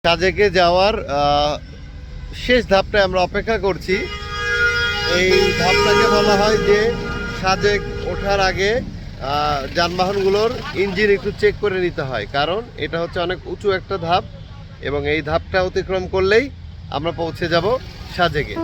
সাজেকে যাওয়ার শেষ ধাপটায় আমরা অপেক্ষা করছি। এই ধাপটাকে বলা হয় যে সাজেক ওঠার আগে যানবাহনগুলোর ইঞ্জিন একটু চেক করে নিতে হয়, কারণ এটা হচ্ছে অনেক উঁচু একটা ধাপ এবং এই ধাপটা অতিক্রম করলেই আমরা পৌঁছে যাব সাজেকে।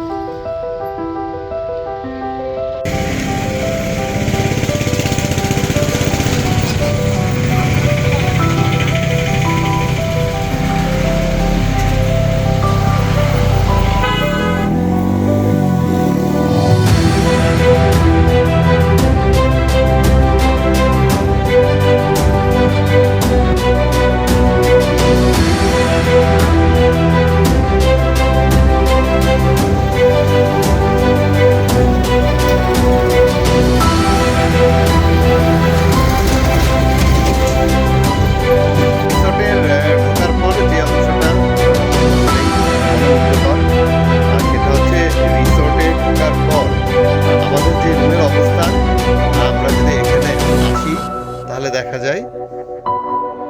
তাহলে দেখা যায়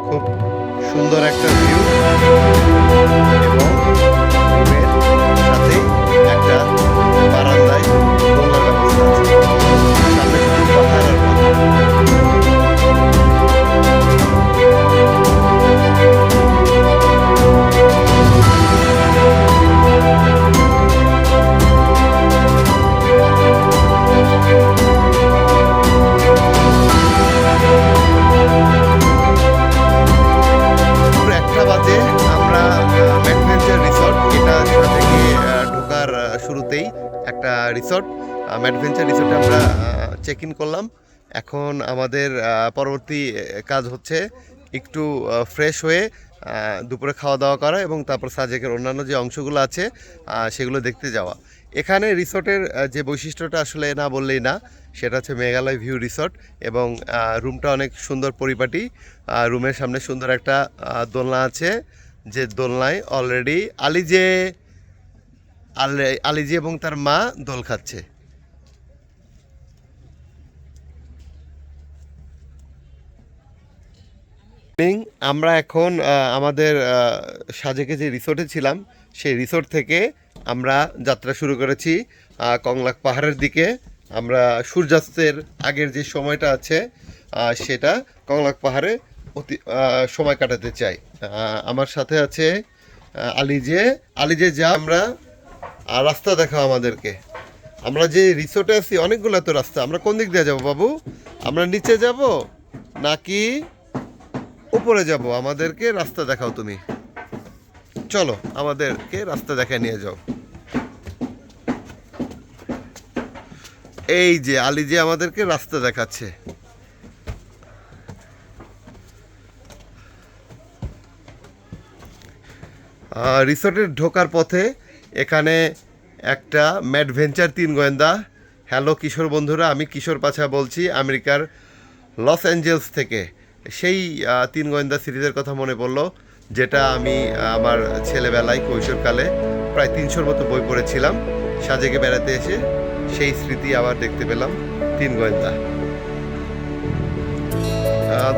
খুব সুন্দর একটা ভিউ এবং রুমের সাথে একটা বারান্দায় দোলনার ব্যবস্থা আছে। সামনে শুধু পাহাড় আর পাহাড়। শুরুতেই একটা রিসর্ট, অ্যাডভেঞ্চার রিসর্টে আমরা চেক ইন করলাম। এখন আমাদের পরবর্তী কাজ হচ্ছে একটু ফ্রেশ হয়ে দুপুরে খাওয়া দাওয়া করা এবং তারপর সাজেকের অন্যান্য যে অংশগুলো আছে সেগুলো দেখতে যাওয়া। এখানে রিসর্টের যে বৈশিষ্ট্যটা আসলে না বললেই না, সেটা হচ্ছে মেঘালয় ভিউ রিসর্ট এবং রুমটা অনেক সুন্দর পরিপাটি। রুমের সামনে সুন্দর একটা দোলনা আছে, যে দোলনায় অলরেডি আলিজি এবং তার মা দোল খাচ্ছে। আমরা এখন আমাদের সাজেকে যে রিসোর্টে ছিলাম সেই রিসোর্ট থেকে আমরা যাত্রা শুরু করেছি কংলাক পাহাড়ের দিকে। আমরা সূর্যাস্তের আগের যে সময়টা আছে সেটা কংলাক পাহাড়ে সময় কাটাতে চাই। আমার সাথে আছে আলিজে যা আমরা রাস্তা দেখাও আমাদেরকে। আমরা যে রিসোর্টে আছি অনেকগুলো তো রাস্তা, আমরা কোন দিক দিয়ে যাবো বাবু? আমরা নিচে যাব নাকি উপরে যাব? আমাদেরকে রাস্তা দেখাও তুমি, চলো আমাদেরকে রাস্তা দেখায় নিয়ে যাও। এই যে আলিজে আমাদেরকে রাস্তা দেখাচ্ছে। রিসোর্টের ঢোকার পথে এখানে একটা ম্যাডভেঞ্চার 3 গোয়েন্দা। হ্যালো কিশোর বন্ধুরা, আমি কিশোর পাছা বলছি আমেরিকার লস অ্যাঞ্জেলস থেকে। সেই 3 গোয়েন্দা সিরিজের কথা মনে পড়লো, যেটা আমি আমার ছেলেবেলায় কৈশোরকালে প্রায় 300-র মতো বই পড়েছিলাম। সাজেকে বেড়াতে এসে সেই স্মৃতি আবার দেখতে পেলাম। 3 গোয়েন্দা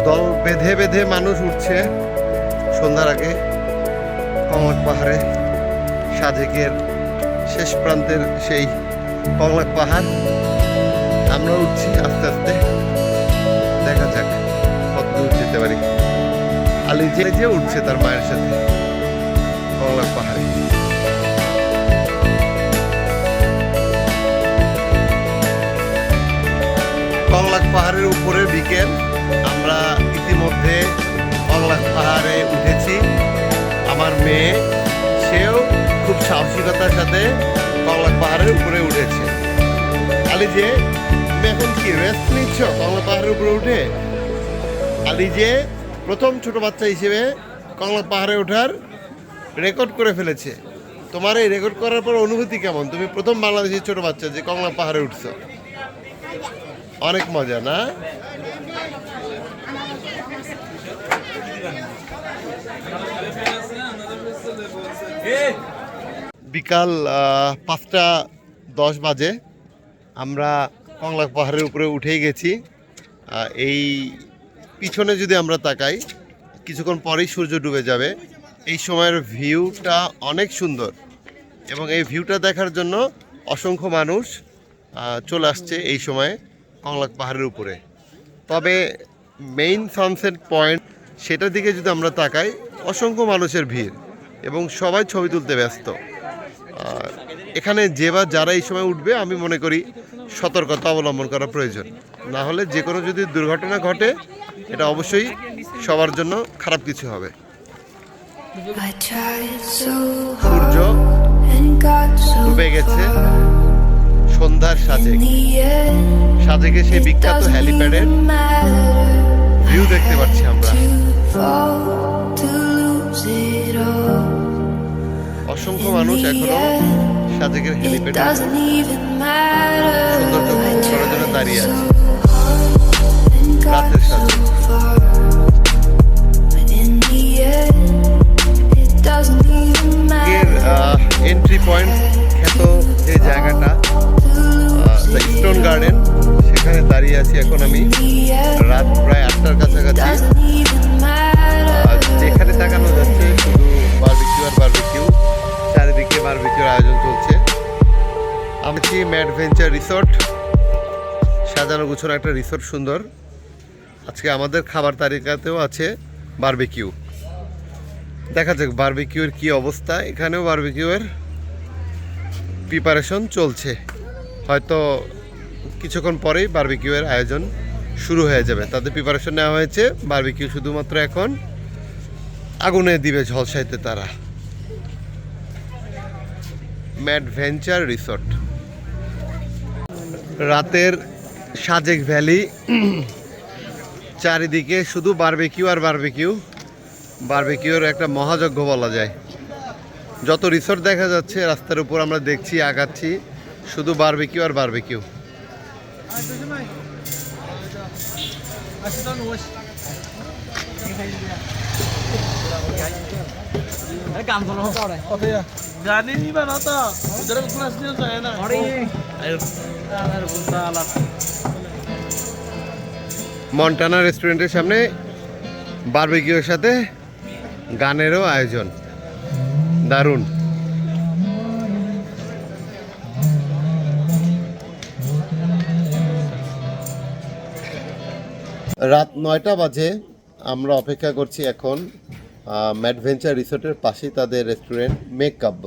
দল বেঁধে বেঁধে মানুষ উঠছে সন্ধ্যার আগে কংলাক পাহাড়ে। সাজেকের শেষ প্রান্তের সেই কংলাক পাহাড় আমরা উঠছি আস্তে আস্তে। দেখা যাক কত দূর যেতে পারি। আলিজে উঠছে তার মায়ের সাথে কংলাক পাহাড়ে। কংলাক পাহাড়ের উপরে বিকেল। আমরা ইতিমধ্যে কংলাক পাহাড়ে উঠেছি। আমার মেয়ে, সেও খুব সাহসিকতার সাথে কংলাক পাহাড়ের উপরে উঠেছে। আলিজে, তুমি এখন কি রেস্ট নিচ্ছ কংলাক পাহাড়ের উপরে উঠে? আলিজে প্রথম ছোট বাচ্চা হিসেবে কংলাক পাহাড়ে ওঠার রেকর্ড করে ফেলেছে। তোমার এই রেকর্ড করার পর অনুভূতি কেমন? তুমি প্রথম বাংলাদেশের ছোট বাচ্চা যে কংলাক পাহাড়ে উঠছো। অনেক মজা না? বিকাল 5:10 বাজে। আমরা কংলাক পাহাড়ের উপরে উঠেই গেছি। এই পিছনে যদি আমরা তাকাই, কিছুক্ষণ পরেই সূর্য ডুবে যাবে। এই সময়ের ভিউটা অনেক সুন্দর এবং এই ভিউটা দেখার জন্য অসংখ্য মানুষ চলে আসছে এই সময়ে কংলাক পাহাড়ের উপরে। তবে মেইন সানসেট পয়েন্ট সেটার দিকে যদি আমরা তাকাই, অসংখ্য মানুষের ভিড় এবং সবাই ছবি তুলতে ব্যস্ত। এখানে যারা এই সময় উঠবে আমি মনে করি সতর্কতা অবলম্বন করা প্রয়োজন, না হলে যে কোনো যদি দুর্ঘটনা ঘটে এটা অবশ্যই সবার জন্য খারাপ কিছু হবে। সূর্য ডুবে গেছে সন্ধ্যার সাজেকে সেই বিখ্যাত হ্যালিপ্যাডের ভিউ দেখতে পাচ্ছি আমরা। অসংখ্য মানুষ এখনো সাজেকের হ্যালিপ্যাডে সৌন্দর্য উপভোগ করার জন্য দাঁড়িয়ে আছে। রাতের সাজে এন্ট্রি পয়েন্ট খ্যাত যে জায়গাটা স্টোন গার্ডেন, সেখানে দাঁড়িয়ে আছি এখন আমি রাত প্রায় 8টার কাছাকাছি। যেখানে তাকানো যাচ্ছে শুধু বারবিকিউ আর বারবিকিউ, চারিদিকে বারবিকিউর আয়োজন চলছে। আমি ম্যাডভেঞ্চার রিসোর্ট, সাজানো গুছানো একটা রিসোর্ট, সুন্দর। আজকে আমাদের খাবার তালিকাতেও আছে বারবিকিউ। দেখা যাক বারবিকিউর কি অবস্থা। এখানেও বারবিকিউয়ের প্রিপারেশন চলছে, হয়তো কিছুক্ষণ পরেই বারবিকিউয়ের আয়োজন শুরু হয়ে যাবে। তাদের প্রিপারেশন নেওয়া হয়েছে, বারবিকিউ শুধুমাত্র এখন আগুনে দিবে ঝলসাইতে তারা। ম্যাডভেঞ্চার রিসোর্ট, রাতের সাজেক ভ্যালি, চারিদিকে শুধু বারবিকিউ আর বারবিকিউ। বারবিকিউর একটা মহাযজ্ঞ বলা যায়। যত রিসোর্ট দেখা যাচ্ছে রাস্তার উপর আমরা দেখছি, আগাচ্ছি, শুধু বারবিকিউ আর বারবিকিউ। মন্টানা রেস্টুরেন্টের সামনে বারবিকিউর সাথে গানেরও আয়োজন, দারুণ। রাত 9টা বাজে, আমরা অপেক্ষা করছি এখন ম্যাডভেঞ্চার রিসোর্টের পাশেই তাদের রেস্টুরেন্ট মেঘ কাব্য।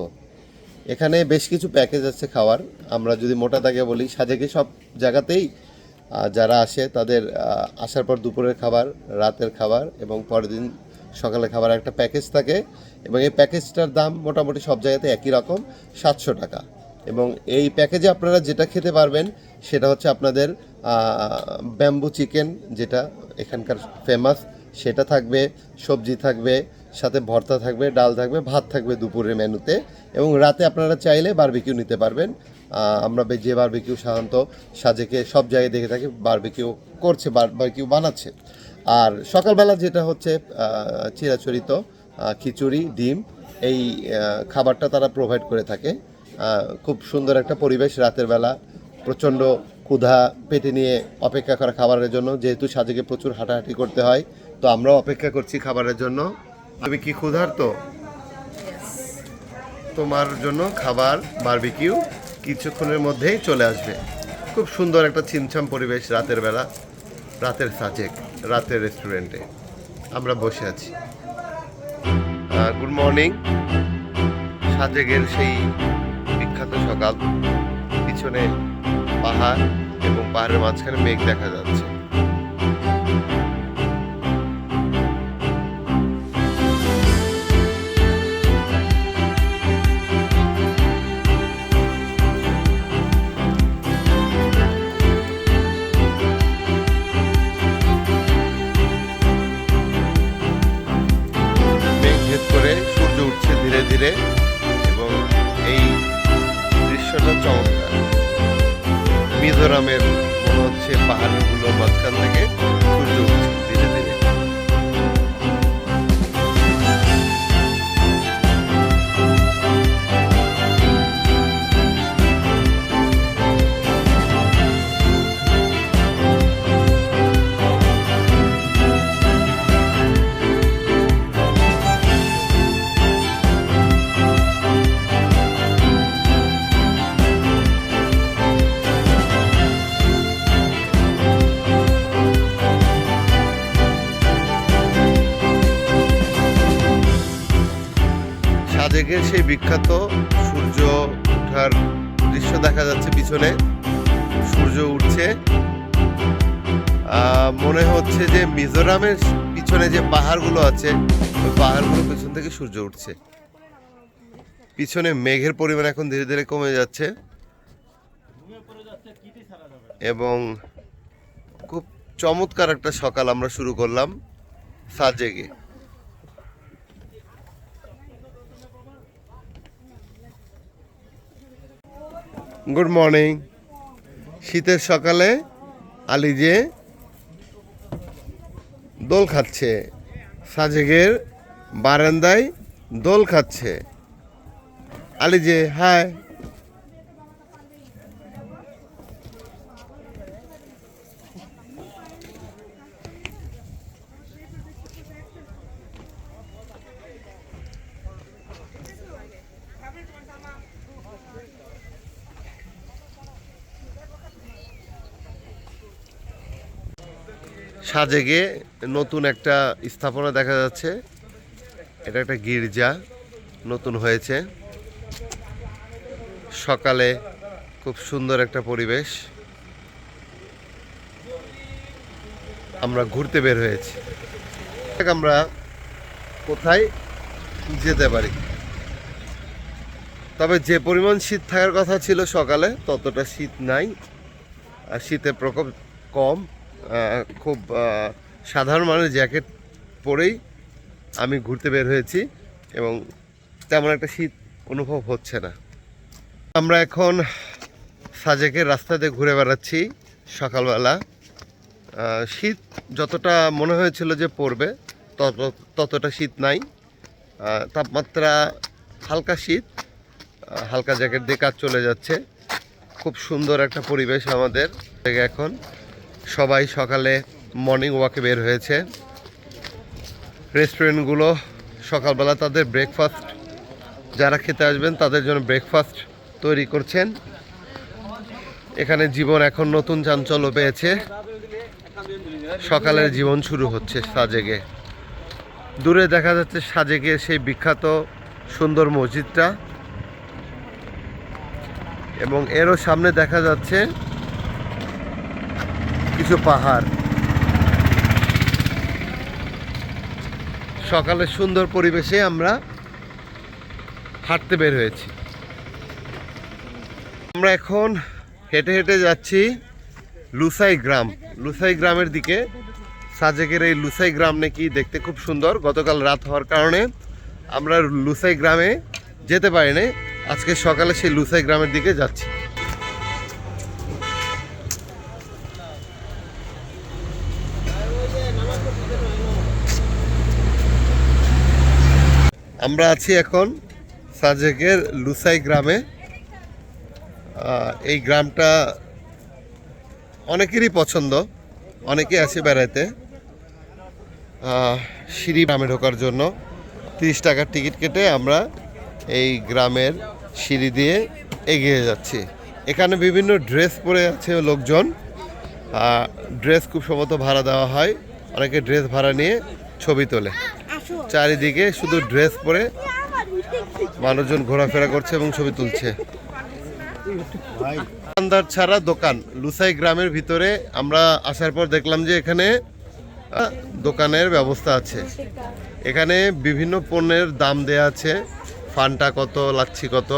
এখানে বেশ কিছু প্যাকেজ আছে খাওয়ার। আমরা যদি মোটা দাগে বলি, সাজেকে সব জায়গাতেই যারা আসে তাদের আসার পর দুপুরের খাবার, রাতের খাবার এবং পরের দিন সকালে খাবার একটা প্যাকেজ থাকে এবং এই প্যাকেজটার দাম মোটামুটি সব জায়গাতে একই রকম, 700 টাকা। এবং এই প্যাকেজে আপনারা যেটা খেতে পারবেন সেটা হচ্ছে আপনাদের ব্যাম্বু চিকেন, যেটা এখানকার ফেমাস, সেটা থাকবে, সবজি থাকবে, সাথে ভর্তা থাকবে, ডাল থাকবে, ভাত থাকবে দুপুরের মেনুতে। এবং রাতে আপনারা চাইলে বারবিকিউ নিতে পারবেন। আমরা যে বারবিকিউ সাধারণত সাজেকে সব জায়গায় দেখে থাকি, বারবিকিউ করছে, বারবিকিউ বানাচ্ছে। আর সকালবেলা যেটা হচ্ছে চিরাচরিত খিচুড়ি, ডিম, এই খাবারটা তারা প্রোভাইড করে থাকে। খুব সুন্দর একটা পরিবেশ রাতের বেলা, প্রচণ্ড ক্ষুধা পেটে নিয়ে অপেক্ষা করা খাবারের জন্য, যেহেতু সাজেকে প্রচুর হাঁটাহাঁটি করতে হয়, তো আমরাও অপেক্ষা করছি খাবারের জন্য। তুমি কি ক্ষুধার্ত? তোমার জন্য খাবার বারবিকিউ কিছুক্ষণের মধ্যেই চলে আসবে। খুব সুন্দর একটা ছিমছাম পরিবেশ রাতের বেলা, রাতের সাজেক, রাতের রেস্টুরেন্টে আমরা বসে আছি। Good morning. সাজেকের সেই বিখ্যাত সকাল, পিছনে পাহাড় এবং পাহাড়ের মাঝখানে মেঘ দেখা যাচ্ছে। সূর্য উঠছে ধীরে ধীরে এবং এই দৃশ্যটা চমৎকার। মিজোরামের মনে হচ্ছে পাহাড়গুলোর মাঝখান থেকে সূর্য উঠছে ধীরে ধীরে। সাজেকের সেই বিখ্যাত সূর্য ওঠার দৃশ্য দেখা যাচ্ছে পিছনে। সূর্য উঠছে, মনে হচ্ছে যে মিজোরামের পিছনে যে পাহাড়গুলো আছে ওই পাহাড়গুলো পিছন থেকে সূর্য উঠছে। পিছনে মেঘের পরিমাণ এখন ধীরে ধীরে কমে যাচ্ছে এবং খুব চমৎকার একটা সকাল আমরা শুরু করলাম সাজেকে। Good morning. শীতের সকালে আলিজে দোল খাচ্ছে, সাজেকের বারান্দায় দোল খাচ্ছে। আলিজে হাই। সাজেকে নতুন একটা স্থাপনা দেখা যাচ্ছে। এটা একটা গির্জা নতুন হয়েছে। সকালে খুব সুন্দর একটা পরিবেশ। আমরা ঘুরতে বের হয়েছি। আমরা কোথায় যেতে পারি, তবে যে পরিমাণ শীত থাকার কথা ছিল সকালে ততটা শীত নাই। শীতের প্রকোপ কম। খুব সাধারণ মানুষ জ্যাকেট পরেই আমি ঘুরতে বের হয়েছি এবং তেমন একটা শীত অনুভব হচ্ছে না। আমরা এখন সাজেকের রাস্তাতে ঘুরে বেড়াচ্ছি সকালবেলা। শীত যতটা মনে হয়েছিল যে পড়বে ততটা শীত নাই। তাপমাত্রা হালকা শীত, হালকা জ্যাকেট দিয়ে কাজ চলে যাচ্ছে। খুব সুন্দর একটা পরিবেশ আমাদের। এখন সবাই সকালে মর্নিং ওয়াকে বের হয়েছে। রেস্টুরেন্টগুলো সকালবেলা তাদের ব্রেকফাস্ট, যারা খেতে আসবেন তাদের জন্য ব্রেকফাস্ট তৈরি করছেন। এখানে জীবন এখন নতুন চাঞ্চল্য পেয়েছে। সকালের জীবন শুরু হচ্ছে সাজেকে। দূরে দেখা যাচ্ছে সাজেকের সেই বিখ্যাত সুন্দর মসজিদটা এবং এরও সামনে দেখা যাচ্ছে কিছু পাহাড়। সকালের সুন্দর পরিবেশে আমরা হাঁটতে বের হয়েছি। আমরা এখন হেঁটে হেঁটে যাচ্ছি লুসাই গ্রাম। লুসাই গ্রামের দিকে। সাজেকের এই লুসাই গ্রাম নাকি দেখতে খুব সুন্দর। গতকাল রাত হওয়ার কারণে আমরা লুসাই গ্রামে যেতে পারিনি। আজকে সকালে সেই লুসাই গ্রামের দিকে যাচ্ছি। আমরা আছি এখন সাজেকের লুসাই গ্রামে। এই গ্রামটা অনেকেরই পছন্দ, অনেকে আসে বেড়াতে। সিঁড়ি গ্রামে ঢোকার জন্য 30 টাকার টিকিট কেটে আমরা এই গ্রামের সিঁড়ি দিয়ে এগিয়ে যাচ্ছি। এখানে বিভিন্ন ড্রেস পরে আছে লোকজন। ড্রেস খুব সম্ভবত ভাড়া দেওয়া হয়। অনেকে ড্রেস ভাড়া নিয়ে ছবি তোলে। চারিদিকে শুধু ড্রেস পরে মানুষজন ঘোরাফেরা করছে এবং ছবি তুলছে। দোকানদার ছাড়া দোকান। লুসাই গ্রামের ভিতরে আমরা আসার পর দেখলাম যে এখানে দোকানের ব্যবস্থা আছে। এখানে বিভিন্ন পণ্যের দাম দেয়া আছে। ফান্টা কত, লাচ্ছি কত।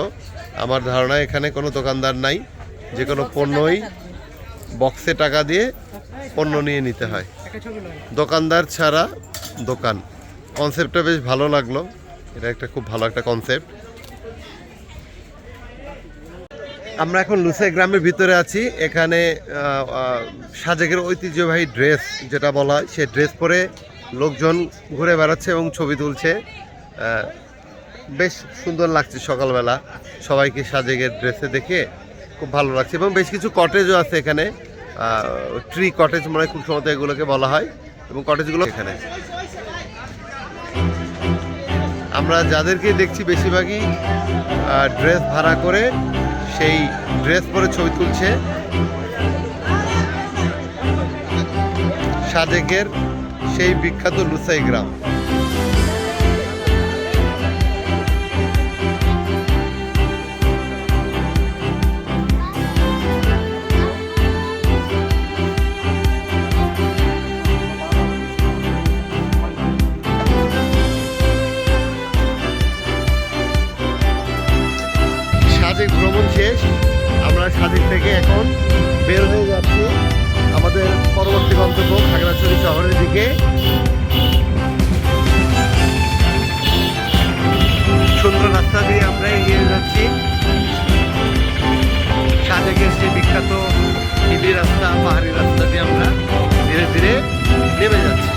আমার ধারণা এখানে কোনো দোকানদার নাই, যে কোনো পণ্যই বক্সে টাকা দিয়ে পণ্য নিয়ে নিতে হয়। দোকানদার ছাড়া দোকান। কনসেপ্টটা বেশ ভালো লাগলো। এটা একটা খুব ভালো একটা কনসেপ্ট। আমরা এখন লুসাই গ্রামের ভিতরে আছি। এখানে সাজেকের ঐতিহ্যবাহী ড্রেস যেটা বলা হয়, সে ড্রেস পরে লোকজন ঘুরে বেড়াচ্ছে এবং ছবি তুলছে। বেশ সুন্দর লাগছে সকালবেলা সবাইকে সাজেকের ড্রেসে দেখে। খুব ভালো লাগছে এবং বেশ কিছু কটেজও আছে এখানে। ট্রি কটেজ মনে হয় খুব সম্ভবত এগুলোকে বলা হয় এবং কটেজগুলো এখানে। আমরা যাদেরকে দেখছি বেশিরভাগই ড্রেস ভাড়া করে সেই ড্রেস পরে ছবি তুলছে। সাজেকের সেই বিখ্যাত লুসাই গ্রাম। শেষ। আমরা সাজেক থেকে এখন বের হয়ে যাচ্ছি আমাদের পরবর্তী গন্তব্য খাগড়াছড়ি শহরের দিকে। সুন্দর রাস্তা দিয়ে আমরা এগিয়ে যাচ্ছি। সাজেকের সেই বিখ্যাত হিলি রাস্তা, পাহাড়ি রাস্তা দিয়ে আমরা ধীরে ধীরে নেমে যাচ্ছি।